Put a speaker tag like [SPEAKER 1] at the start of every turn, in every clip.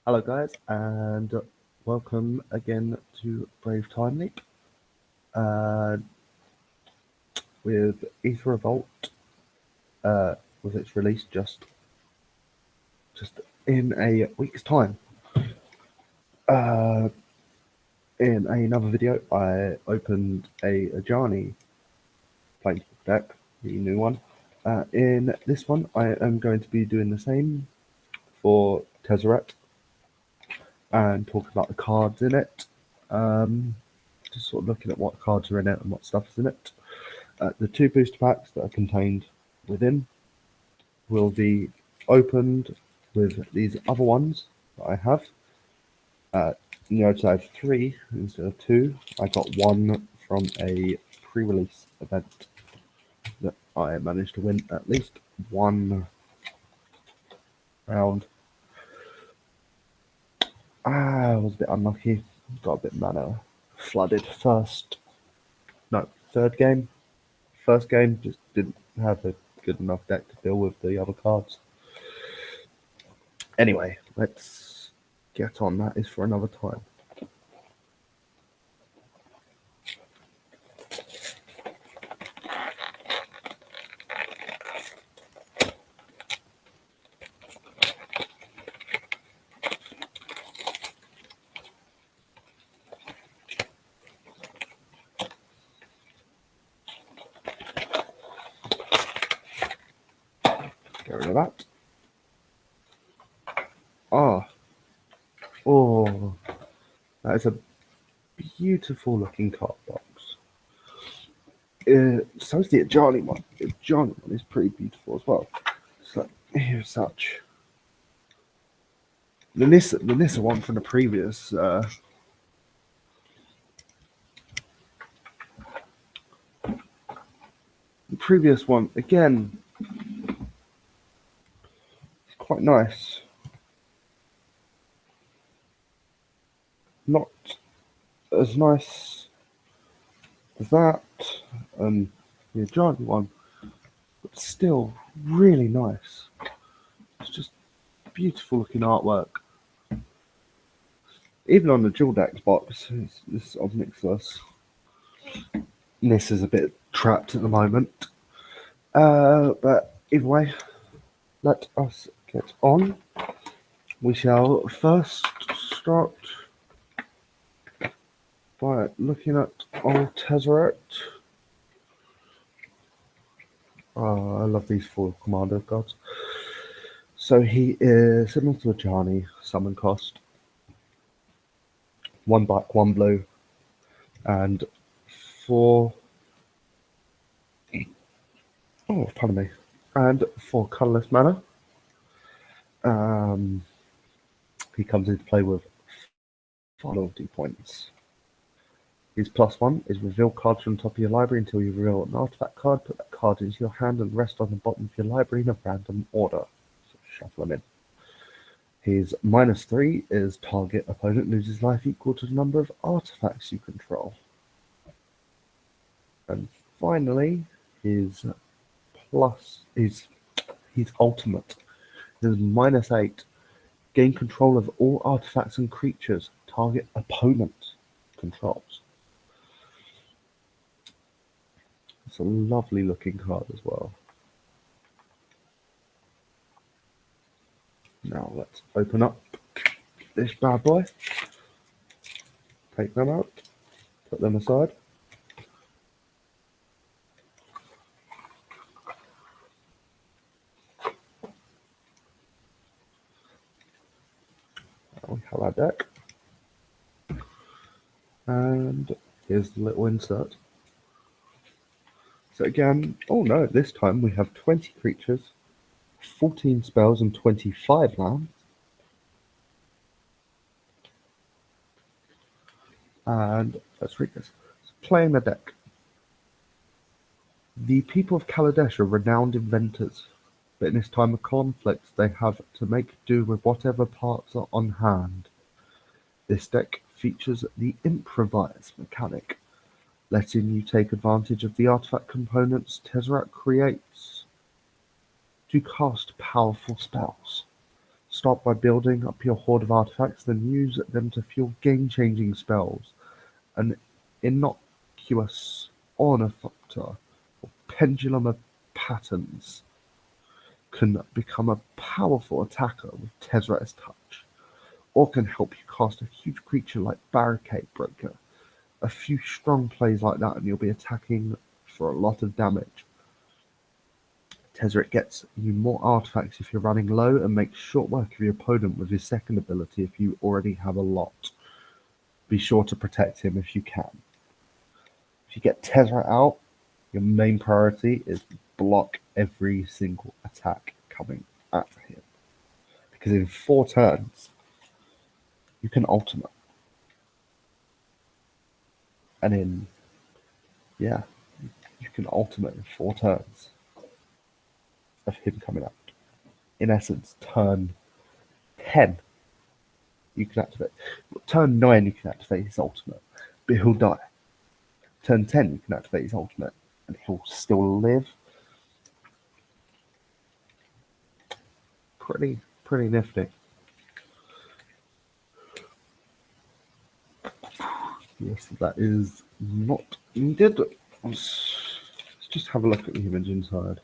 [SPEAKER 1] Hello guys, and welcome again to Brave Time Leap uh, with Aether Revolt with its release just in a week's time. Uh, in another video, I opened a Ajani Planeswalker deck, the new one. In this one, I am going to be doing the same for Tezzeret and talking about the cards in it. Just sort of looking at what cards are in it and what stuff is in it. The two booster packs that are contained within will be opened with these other ones that I have. Notice I have 3 instead of 2. I got 1 from a pre-release event that I managed to win at least 1 round. I was a bit unlucky. Got a bit mana flooded third game. First game just didn't have a good enough deck to deal with the other cards. Anyway, let's get on. That is for another time. Get rid of that. Oh, that is a beautiful looking card box. So is the Ajani one. The Ajani one is pretty beautiful as well. So here's such. The Nissa one from the previous the previous one again. It's quite nice. Not as nice as that and the Ajani one, but still really nice. It's just beautiful looking artwork. Even on the Dual Decks box, this of Nicholas. This is a bit trapped at the moment. But either way, let us get on. We shall first start by looking at old Tezzeret. Oh, I love these 4 commander cards. So he is similar to Ajani, summon cost. 1 black, 1 blue, and 4. Oh, pardon me. And 4 colorless mana. He comes into play with 5 loyalty points. His +1 is reveal cards from the top of your library until you reveal an artifact card. Put that card into your hand and rest on the bottom of your library in a random order. So shuffle them in. His -3 is target opponent loses life equal to the number of artifacts you control. And finally, his ultimate is -8. Gain control of all artifacts and creatures target opponent controls. It's a lovely looking card as well. Now let's open up this bad boy. Take them out. Put them aside. We have our deck. And here's the little insert. So again, oh no, this time we have 20 creatures, 14 spells and 25 lands. And let's read this. Playing the deck. The people of Kaladesh are renowned inventors, but in this time of conflict they have to make do with whatever parts are on hand. This deck features the improvise mechanic, letting you take advantage of the artifact components Tezzeret creates to cast powerful spells. Start by building up your horde of artifacts, then use them to fuel game-changing spells. An innocuous ornithopter or pendulum of patterns can become a powerful attacker with Tezzeret's touch, or can help you cast a huge creature like Barricade Breaker. A few strong plays like that and you'll be attacking for a lot of damage. Tezzeret gets you more artifacts if you're running low and makes short work of your opponent with his second ability if you already have a lot. Be sure to protect him if you can. If you get Tezzeret out, your main priority is block every single attack coming at him. Because in 4 turns, you can ultimate. And you can ultimate in 4 turns of him coming out. In essence, turn 10, you can activate. Turn 9, you can activate his ultimate, but he'll die. Turn 10, you can activate his ultimate, and he'll still live. Pretty nifty. Yes, that is not needed. Let's just have a look at the image inside.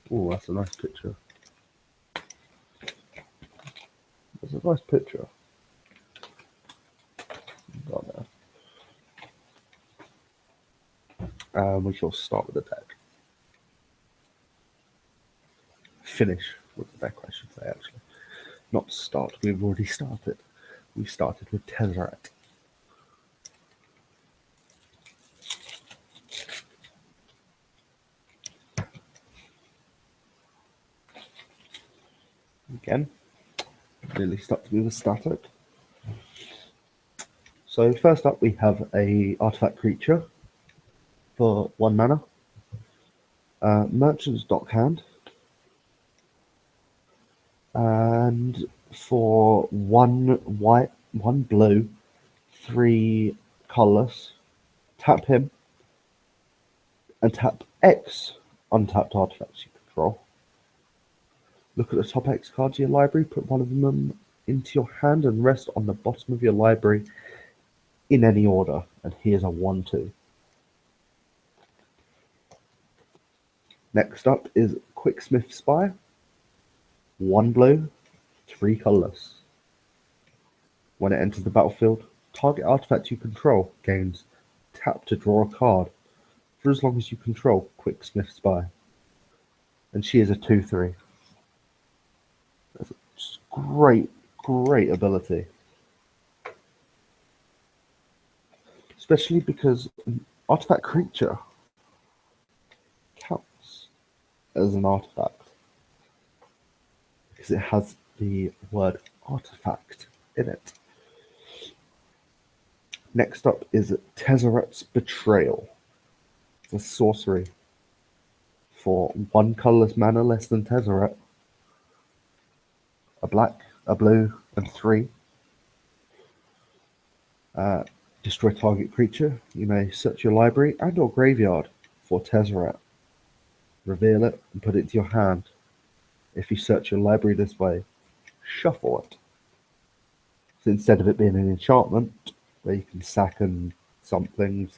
[SPEAKER 1] Oh, that's a nice picture. That's a nice picture. We shall start with the deck. Finish with the deck, I should say, actually. Not start, we've already started. We started with Tezzeret. Again, really stuck with the static. So first up we have a artifact creature for 1 mana. Merchant's Dockhand. And for 1 white, 1 blue, 3 colourless, tap him and tap X untapped artifacts you control. Look at the top X cards of your library, put one of them into your hand and rest on the bottom of your library in any order. And here's a 1/2. Next up is Quicksmith Spire. 1 blue, 3 colourless. When it enters the battlefield, target artifact you control gains tap to draw a card for as long as you control Quicksmith Spire. And she is a 2/3. That's a great ability. Especially because an artifact creature counts as an artifact. Because it has the word artifact in it. Next up is Tezzeret's Betrayal. It's a sorcery for 1 colourless mana less than Tezzeret. A black, a blue, and 3. Destroy target creature. You may search your library and or graveyard for Tezzeret. Reveal it and put it into your hand. If you search your library this way, shuffle it. So instead of it being an enchantment, where you can sack and something, in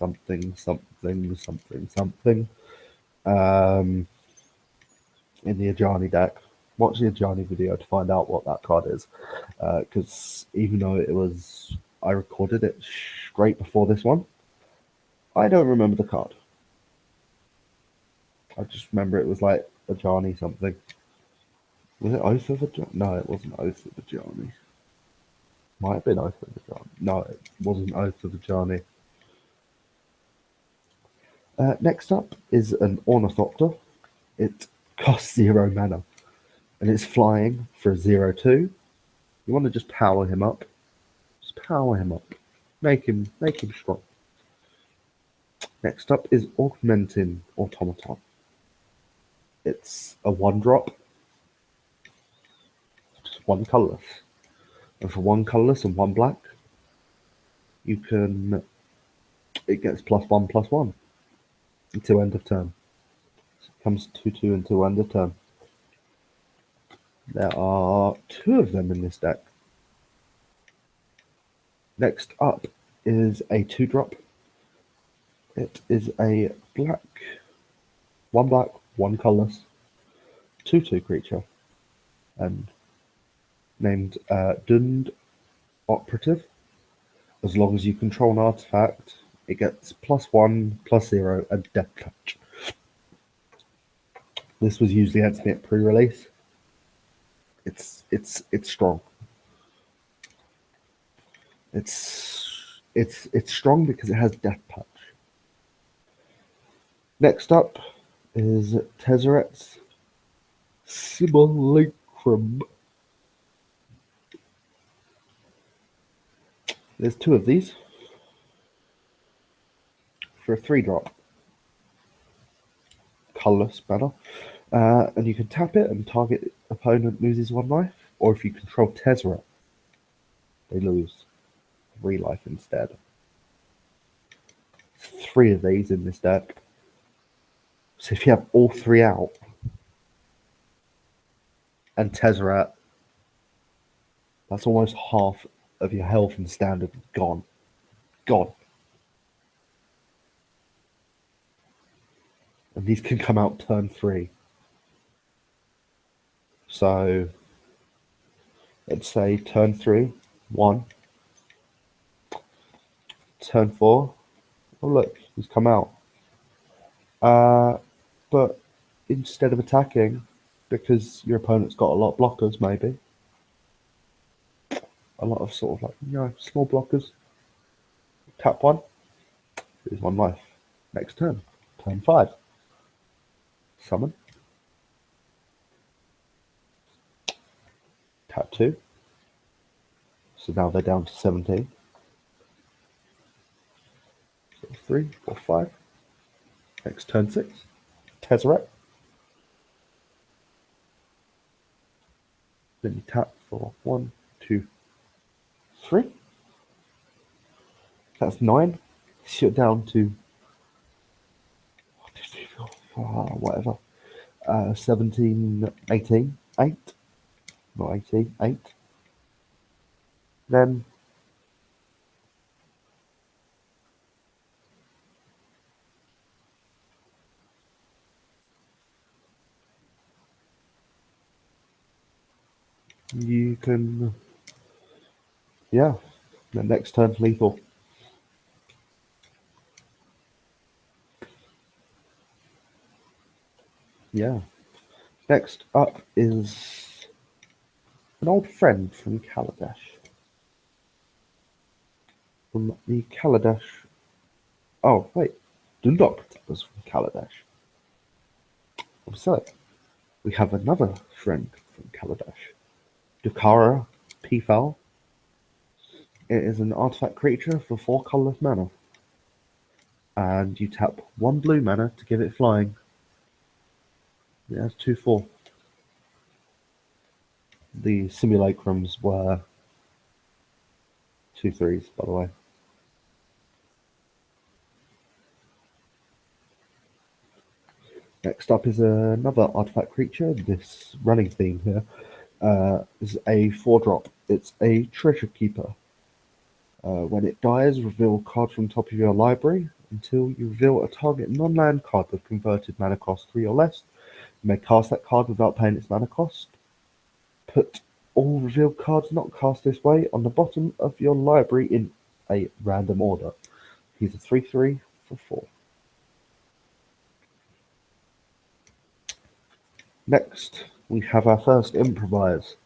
[SPEAKER 1] the Ajani deck. Watch the Ajani video to find out what that card is. Because even though I recorded it straight before this one, I don't remember the card. I just remember it was like Ajani something. Was it Oath of Ajani? No, it wasn't Oath of Ajani. Might have been Oath of Ajani. No, it wasn't Oath of Ajani. Next up is an Ornithopter. It costs 0 mana. And it's flying for a 0/2. You want to just power him up. Just power him up. Make him strong. Next up is Augmenting Automaton. It's a 1-drop. Just 1 colourless. And for 1 colourless and 1 black, it gets +1/+1 until end of turn. So it comes 2/2 until end of turn. There are 2 of them in this deck. Next up is a 2-drop. It is a black, 1 colorless, 2/2 creature, and named Dund Operative. As long as you control an artifact, it gets +1/+0 and Death Touch. This was usually at pre-release. It's strong. It's strong because it has Death Touch. Next up is Tezzeret's Simulacrum. There's 2 of these for a 3-drop. Colorless mana. And you can tap it and target opponent loses 1 life, or if you control Tezzeret, they lose 3 life instead. 3 of these in this deck. So if you have all 3 out, and Tezzeret, that's almost half of your health and standard gone. Gone. And these can come out turn 3. So let's say turn 3, 1. Turn 4, oh look, he's come out. But instead of attacking, because your opponent's got a lot of blockers, maybe a lot of sort of like small blockers, tap 1, lose 1 life. Next turn, turn 5, summon, tap 2. So now they're down to 17. So 3, 4, 5. Next turn 6, Tezzeret. Then you tap for 1, 2, 3. That's 9. So you're down to whatever. 17, 18, 8. Not 18, 8. Then you can, the next turn lethal. Yeah. Next up is an old friend from Kaladesh. From the Kaladesh. Oh, wait. Dundok was from Kaladesh. So, we have another friend from Kaladesh. Dukara Peafowl. It is an artifact creature for 4 colorless mana. And you tap 1 blue mana to give it flying. It has 2/4. The simulacrums were 2/3, by the way. Next up is another artifact creature. This running theme here is a 4-drop. It's a treasure keeper. When it dies, reveal a card from the top of your library until you reveal a target non-land card with converted mana cost 3 or less. You may cast that card without paying its mana cost. Put all revealed cards not cast this way on the bottom of your library in a random order. He's a 3/3 for 4. Next, we have our first improvise.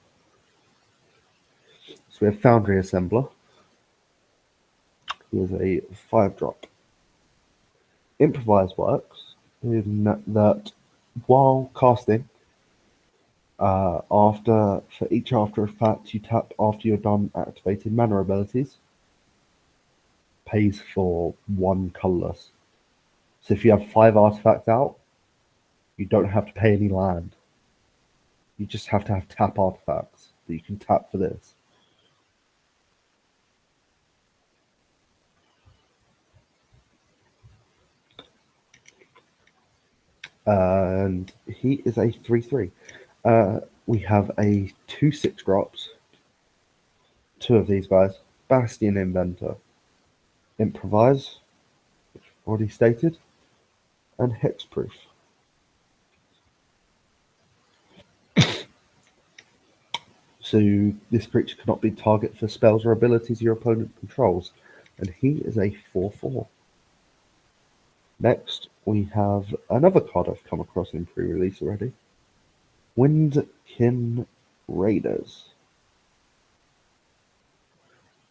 [SPEAKER 1] So we have Foundry Assembler, who is a 5-drop. Improvise works in that while casting, for each after effect you tap after you're done activating mana abilities, pays for 1 colorless. So if you have 5 artifacts out, you don't have to pay any land. You just have to have tap artifacts that you can tap for this. And he is a 3/3. we have a 2/6 drops, two of these guys, Bastion Inventor, Improvise, which I've already stated, and Hexproof. So this creature cannot be target for spells or abilities your opponent controls, and he is a 4/4. Next, we have another card I've come across in pre-release already, Windkin Raiders.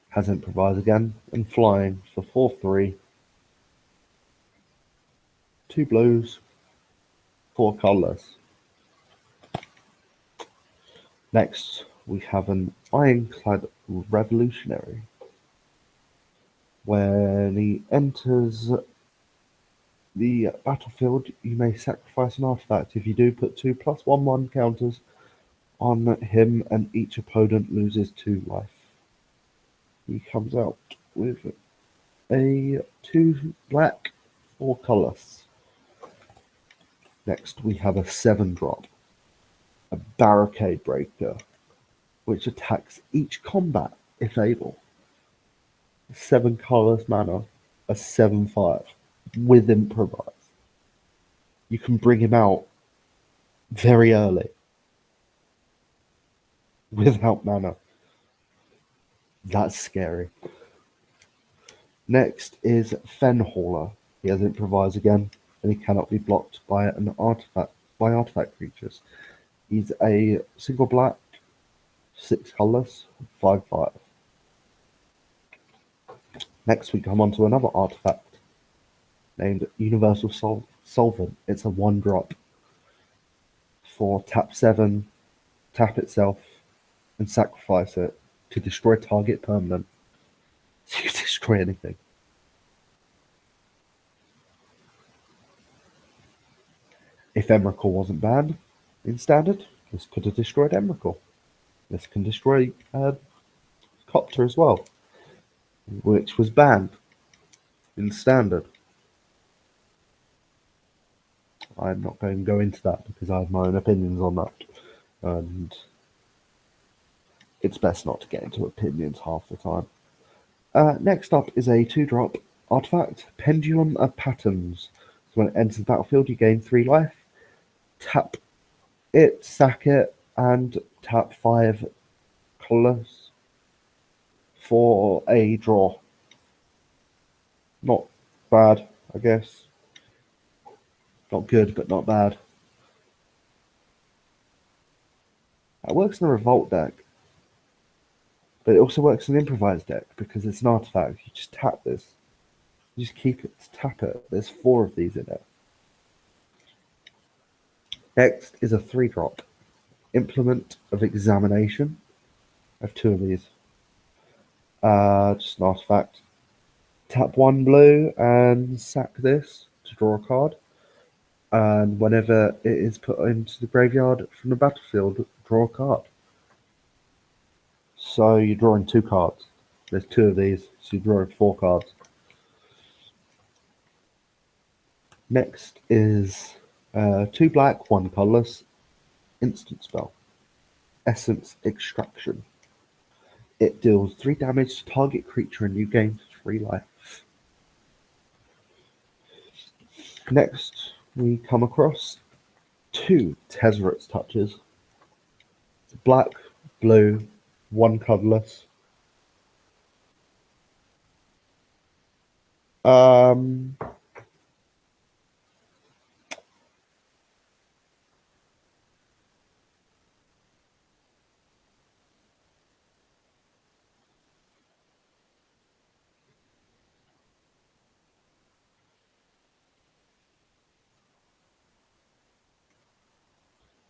[SPEAKER 1] Has Improvise again, and flying for 4/3. 2 blues, 4 colorless. Next, we have an Ironclad Revolutionary. When he enters the battlefield, you may sacrifice an artifact. If you do, put 2 +1/1 counters on him, and each opponent loses 2 life. He comes out with a 2 black, 4 colorless. Next, we have a 7-drop, a Barricade Breaker, which attacks each combat if able. 7 colorless mana, a 7/5 with Improvise. You can bring him out very early without mana. That's scary. Next is Fenhauler. He has Improvise again, and he cannot be blocked by artifact creatures. He's a single black, 6 colorless, 5/5. Next, we come on to another artifact named Universal Solvent. It's a 1-drop for tap 7, tap itself, and sacrifice it to destroy target permanent. So you can destroy anything. If Emrakul wasn't banned in Standard, this could have destroyed Emrakul. This can destroy Copter as well, which was banned in Standard. I'm not going to go into that because I have my own opinions on that, and it's best not to get into opinions half the time. Next up is a 2-drop artifact, Pendulum of Patterns. So when it enters the battlefield, you gain 3 life. Tap it, sack it, and tap 5 colorless for a draw. Not bad, I guess. Not good, but not bad. That works in a Revolt deck, but it also works in an Improvised deck because it's an artifact. You just tap this. You just keep it, tap it. There's 4 of these in it. Next is a 3-drop, Implement of Examination. I have 2 of these. Just an artifact. Tap 1 blue and sack this to draw a card. And whenever it is put into the graveyard from the battlefield, draw a card. So you're drawing 2 cards. There's 2 of these, so you're drawing 4 cards. Next is 2 black, 1 colorless, instant spell, Essence Extraction. It deals 3 damage to target creature and you gain 3 life. Next, we come across 2 Tezzeret's Touches. Black, blue, 1 colorless.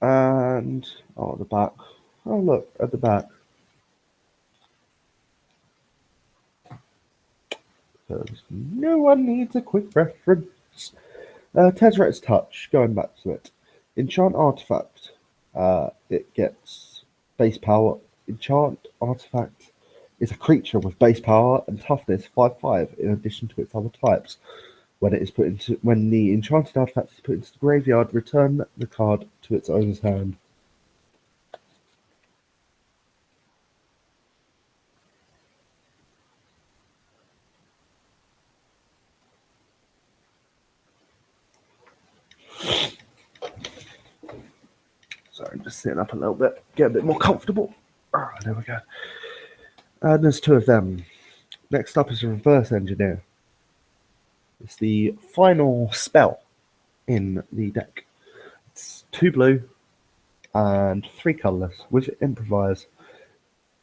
[SPEAKER 1] And at the back. Oh, look at the back. Because no one needs a quick reference. Tezzeret's Touch, going back to it. Enchant Artifact. It gets base power. Enchant Artifact is a creature with base power and toughness 5/5 in addition to its other types. When the enchanted artifact is put into the graveyard, return the card to its owner's hand. Just sitting up a little bit, get a bit more comfortable. There we go. And there's two of them. Next up is a Reverse Engineer. It's the final spell in the deck. It's 2 blue and 3 colourless with Improvise.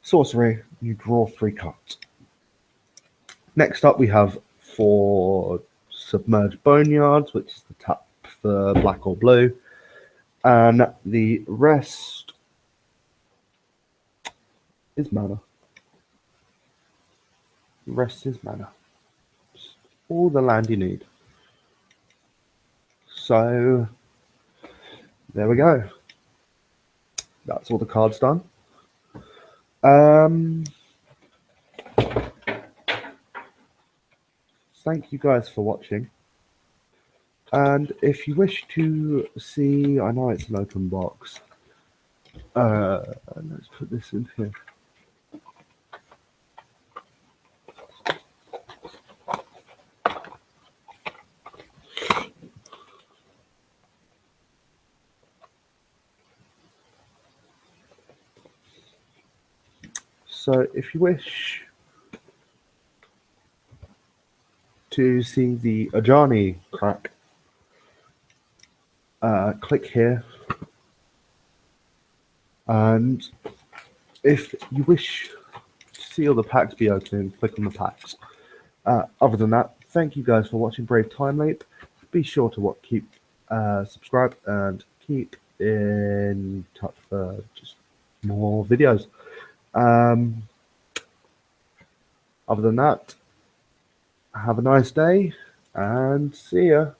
[SPEAKER 1] Sorcery, you draw 3 cards. Next up we have 4 Submerged Boneyards, which is the tap for black or blue. And the rest is mana. The rest is mana. Just all the land you need. So there we go. That's all the cards done. Thank you guys for watching. And if you wish to see, I know it's an open box. Let's put this in here. So if you wish to see the Ajani crack, click here. And if you wish to see all the packs be opening, click on the packs. Other than that, thank you guys for watching Brave Time Leap. Be sure to keep subscribe and keep in touch for just more videos. Other than that, have a nice day and see ya.